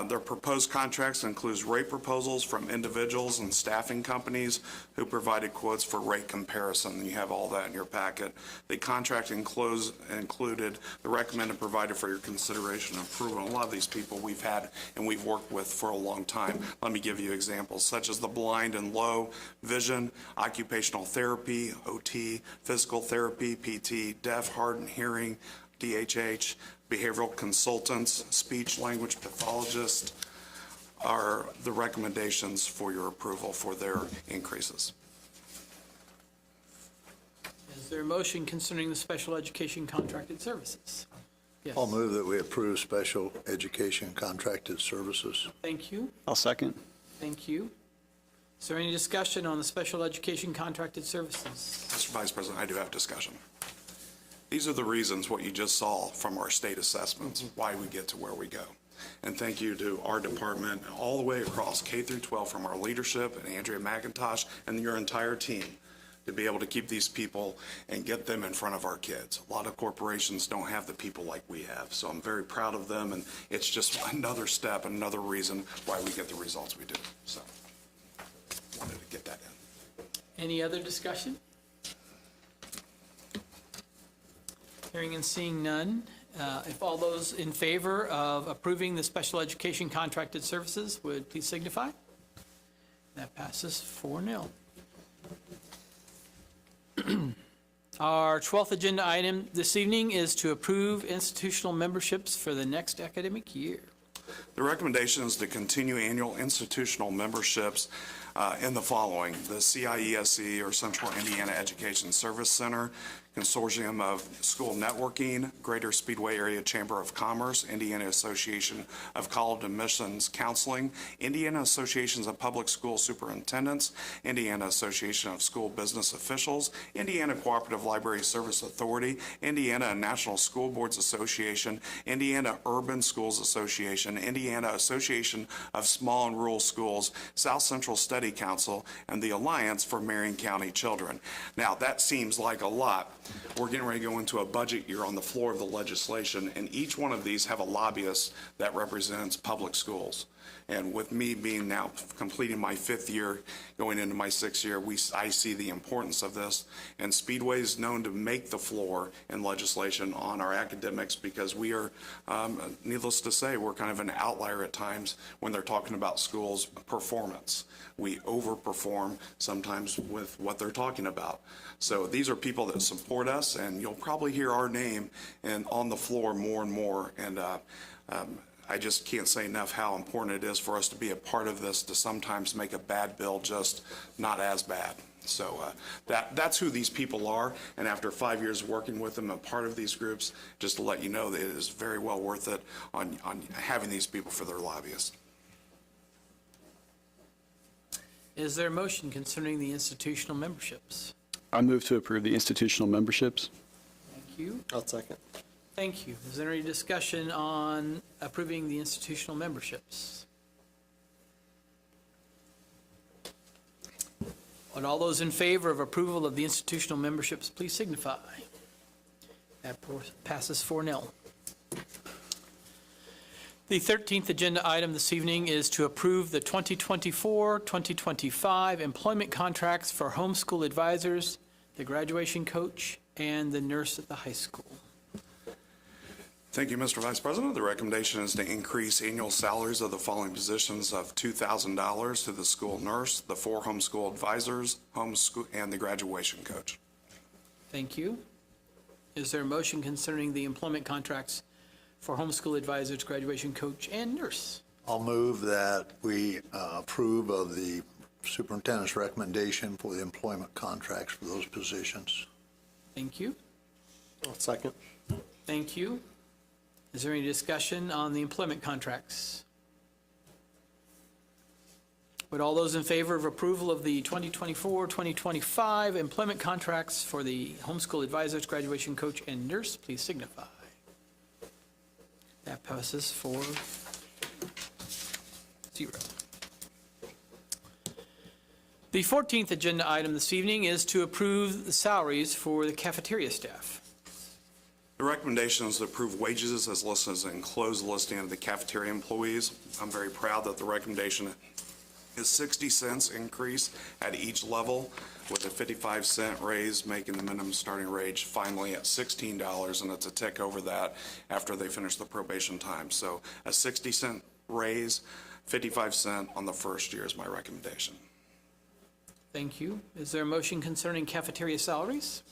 Their proposed contracts includes rate proposals from individuals and staffing companies who provided quotes for rate comparison. You have all that in your packet. The contract included the recommended provider for your consideration and approval. A lot of these people we've had and we've worked with for a long time. Let me give you examples such as the blind and low vision, occupational therapy, OT, physical therapy, PT, deaf, hard and hearing, DHH, behavioral consultants, speech language pathologists are the recommendations for your approval for their increases. Is there a motion concerning the special education contracted services? Yes. I'll move that we approve special education contracted services. Thank you. I'll second. Thank you. Is there any discussion on the special education contracted services? Mr. Vice President, I do have discussion. These are the reasons what you just saw from our state assessments, why we get to where we go. And thank you to our department, all the way across K through 12, from our leadership and Andrea McIntosh and your entire team, to be able to keep these people and get them in front of our kids. A lot of corporations don't have the people like we have, so I'm very proud of them, and it's just another step, another reason why we get the results we do. So, wanted to get that in. Any other discussion? Hearing and seeing none. If all those in favor of approving the special education contracted services would please signify. That passes 4-0. Our 12th agenda item this evening is to approve institutional memberships for the next academic year. The recommendation is to continue annual institutional memberships in the following: the CIESE, or Central Indiana Education Service Center, Consortium of School Networking, Greater Speedway Area Chamber of Commerce, Indiana Association of College Admissions Counseling, Indiana Associations of Public School Superintendents, Indiana Association of School Business Officials, Indiana Cooperative Library Service Authority, Indiana National School Boards Association, Indiana Urban Schools Association, Indiana Association of Small and Rural Schools, South Central Study Council, and the Alliance for Marion County Children. Now, that seems like a lot. We're getting ready to go into a budget year on the floor of the legislation, and each one of these have a lobbyist that represents public schools. And with me being now completing my 5th year, going into my 6th year, I see the importance of this. And Speedway is known to make the floor in legislation on our academics, because we are, needless to say, we're kind of an outlier at times when they're talking about schools' performance. We overperform sometimes with what they're talking about. So these are people that support us, and you'll probably hear our name on the floor more and more. And I just can't say enough how important it is for us to be a part of this, to sometimes make a bad bill just not as bad. So that's who these people are, and after 5 years working with them and part of these groups, just to let you know that it is very well worth it on having these people for their lobbyists. Is there a motion concerning the institutional memberships? I move to approve the institutional memberships. Thank you. I'll second. Thank you. Is there any discussion on approving the institutional memberships? Would all those in favor of approval of the institutional memberships please signify. That passes 4-0. The 13th agenda item this evening is to approve the 2024-2025 employment contracts for homeschool advisors, the graduation coach, and the nurse at the high school. Thank you, Mr. Vice President. The recommendation is to increase annual salaries of the following positions of $2,000 to the school nurse, the 4 homeschool advisors, homeschool, and the graduation coach. Thank you. Is there a motion concerning the employment contracts for homeschool advisors, graduation coach, and nurse? I'll move that we approve of the superintendent's recommendation for the employment contracts for those positions. Thank you. I'll second. Thank you. Is there any discussion on the employment contracts? Would all those in favor of approval of the 2024-2025 employment contracts for the homeschool advisors, graduation coach, and nurse please signify. That passes 4-0. The 14th agenda item this evening is to approve the salaries for the cafeteria staff. The recommendation is to approve wages as listed as an enclosed listing of the cafeteria employees. I'm very proud that the recommendation is 60 cents increase at each level, with a 55-cent raise, making the minimum starting wage finally at $16, and it's a tick over that after they finish the probation time. So a 60-cent raise, 55-cent on the first year is my recommendation. Thank you. Is there a motion concerning cafeteria salaries?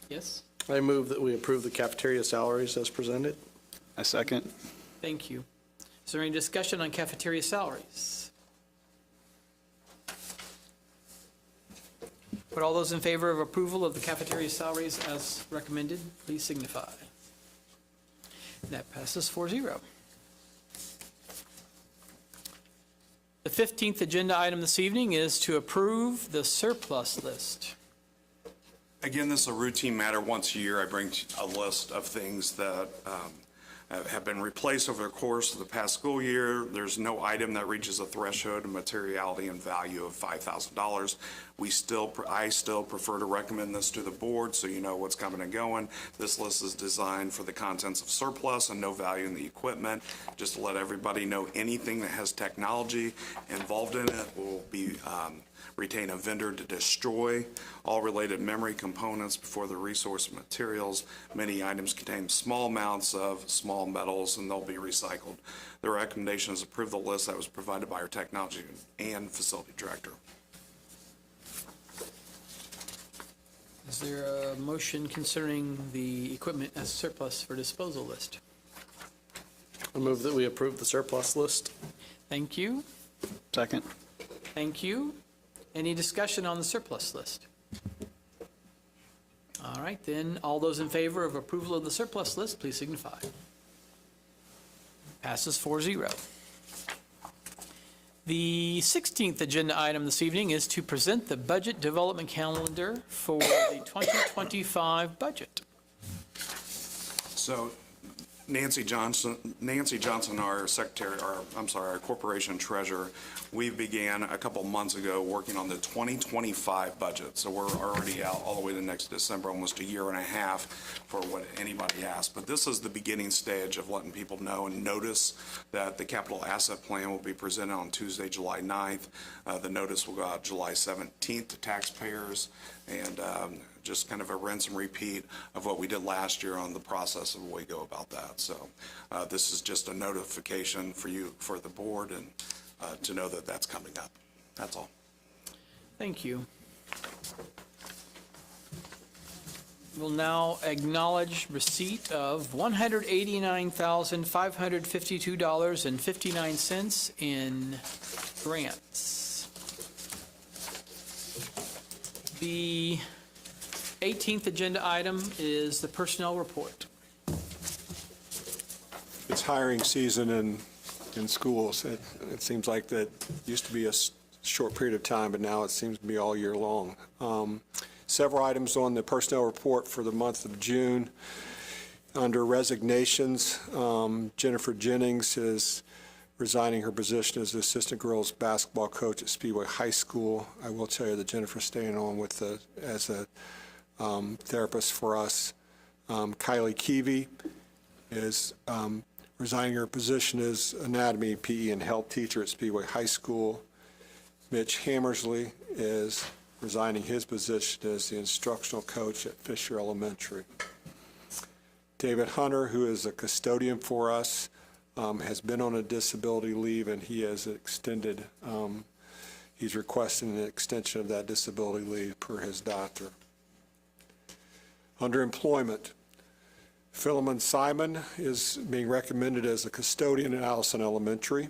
Yes? I move that we approve the cafeteria salaries as presented. I second. Thank you. Is there any discussion on cafeteria salaries? Would all those in favor of approval of the cafeteria salaries as recommended, please signify. That passes 4-0. The 15th agenda item this evening is to approve the surplus list. Again, this is a routine matter. Once a year, I bring a list of things that have been replaced over the course of the past school year. There's no item that reaches a threshold of materiality and value of $5,000. I still prefer to recommend this to the board so you know what's coming and going. This list is designed for the contents of surplus and no value in the equipment. Just to let everybody know, anything that has technology involved in it will be retain a vendor to destroy all related memory components before the resource materials. Many items contain small amounts of small metals and they'll be recycled. The recommendation is approve the list that was provided by our technology and facility director. Is there a motion concerning the equipment as surplus for disposal list? I move that we approve the surplus list. Thank you. Second. Thank you. Any discussion on the surplus list? All right, then, all those in favor of approval of the surplus list, please signify. Passes 4-0. The 16th agenda item this evening is to present the budget development calendar for the 2025 budget. So Nancy Johnson, our secretary, our corporation treasurer, we began a couple months ago working on the 2025 budget. So we're already out all the way to next December, almost a year and a half for what anybody asked. But this is the beginning stage of letting people know and notice that the capital asset plan will be presented on Tuesday, July 9th. The notice will go out July 17th to taxpayers, and just kind of a rinse and repeat of what we did last year on the process of the way we go about that. So this is just a notification for you, for the board, and to know that that's coming up. That's all. Thank you. We'll now acknowledge receipt of $189,552.59 in grants. The 18th agenda item is the personnel report. It's hiring season in schools. It seems like that used to be a short period of time, but now it seems to be all year long. Several items on the personnel report for the month of June. Under resignations, Jennifer Jennings is resigning her position as the assistant girls basketball coach at Speedway High School. I will tell you that Jennifer's staying on with as a therapist for us. Kylie Keevy is resigning her position as anatomy, PE, and health teacher at Speedway High School. Mitch Hammersley is resigning his position as the instructional coach at Fisher Elementary. David Hunter, who is a custodian for us, has been on a disability leave, and he has extended, he's requesting an extension of that disability leave per his doctor. Under employment, Philemon Simon is being recommended as a custodian at Allison Elementary.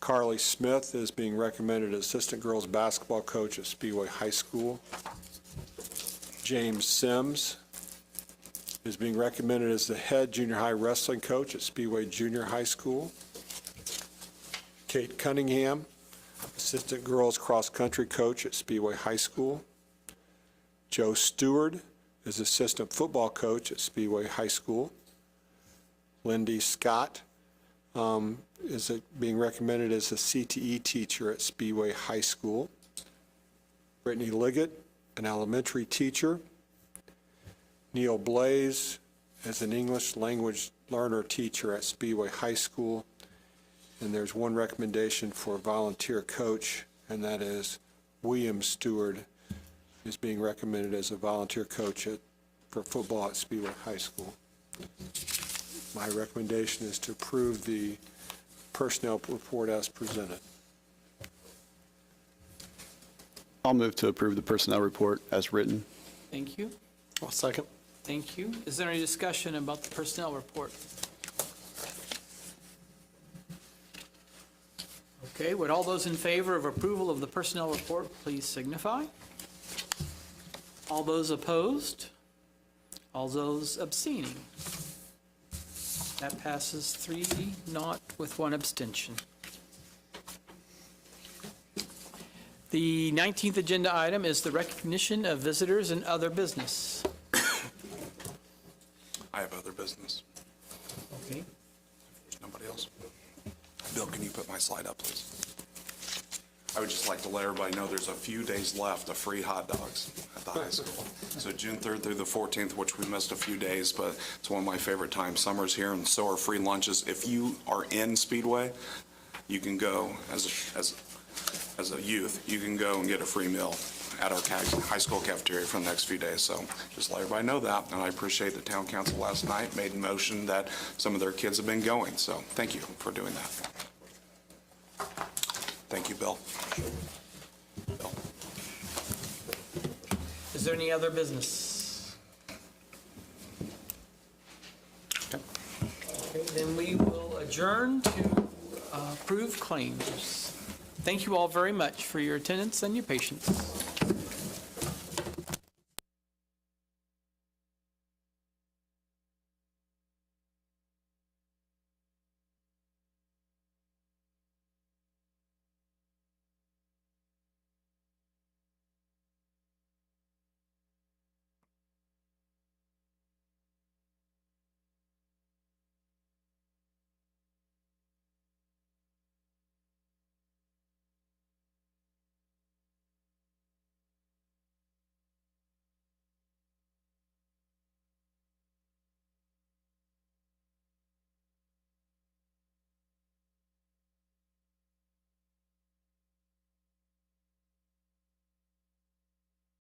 Carly Smith is being recommended as assistant girls basketball coach at Speedway High School. James Sims is being recommended as the head junior high wrestling coach at Speedway Junior High School. Kate Cunningham, assistant girls cross-country coach at Speedway High School. Joe Stewart is assistant football coach at Speedway High School. Lindy Scott is being recommended as a CTE teacher at Speedway High School. Brittany Liggett, an elementary teacher. Neil Blaze as an English language learner teacher at Speedway High School. And there's one recommendation for a volunteer coach, and that is William Stewart is being recommended as a volunteer coach for football at Speedway High School. My recommendation is to approve the personnel report as presented. I'll move to approve the personnel report as written. Thank you. I'll second. Thank you. Is there any discussion about the personnel report? Okay, would all those in favor of approval of the personnel report please signify? All those opposed? All those abstaining? That passes 3-0 with 1 abstention. The 19th agenda item is the recognition of visitors and other business. I have other business. Okay. There's nobody else. Bill, can you put my slide up, please? I would just like to let everybody know there's a few days left of free hot dogs at the high school. So June 3rd through the 14th, which we missed a few days, but it's one of my favorite times. Summer's here, and so are free lunches. If you are in Speedway, you can go as a youth, you can go and get a free meal at our high school cafeteria for the next few days. So just let everybody know that, and I appreciate the town council last night made a motion that some of their kids have been going. So thank you for doing that. Thank you, Bill. Bill. Is there any other business? Okay, then we will adjourn to approve claims. Thank you all very much for your attendance and your patience.